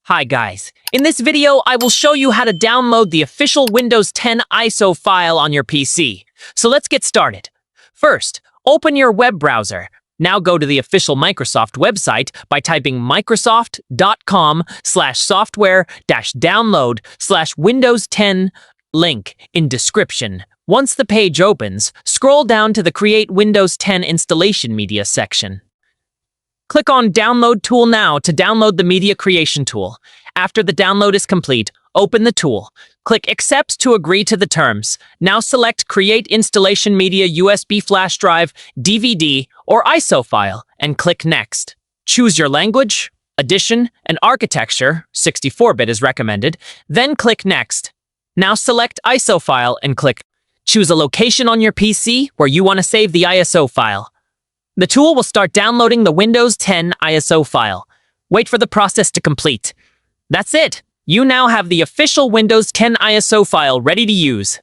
Hi guys, in this video I will show you how to download the official Windows 10 ISO file on your PC. So let's get started. First, open your web browser. Now go to the official Microsoft website by typing microsoft.com/software-download/Windows 10 link in description. Once the page opens, scroll down to the Create Windows 10 Installation Media section. Click on Download Tool now to download the media creation tool. After the download is complete, open the tool. Click Accept to agree to the terms. Now select Create Installation Media USB flash drive, DVD, or ISO file and click Next. Choose your language, edition, and architecture, 64-bit is recommended, then click Next. Now select ISO file and click. Choose a location on your PC where you want to save the ISO file. The tool will start downloading the Windows 10 ISO file. Wait for the process to complete. That's it! You now have the official Windows 10 ISO file ready to use.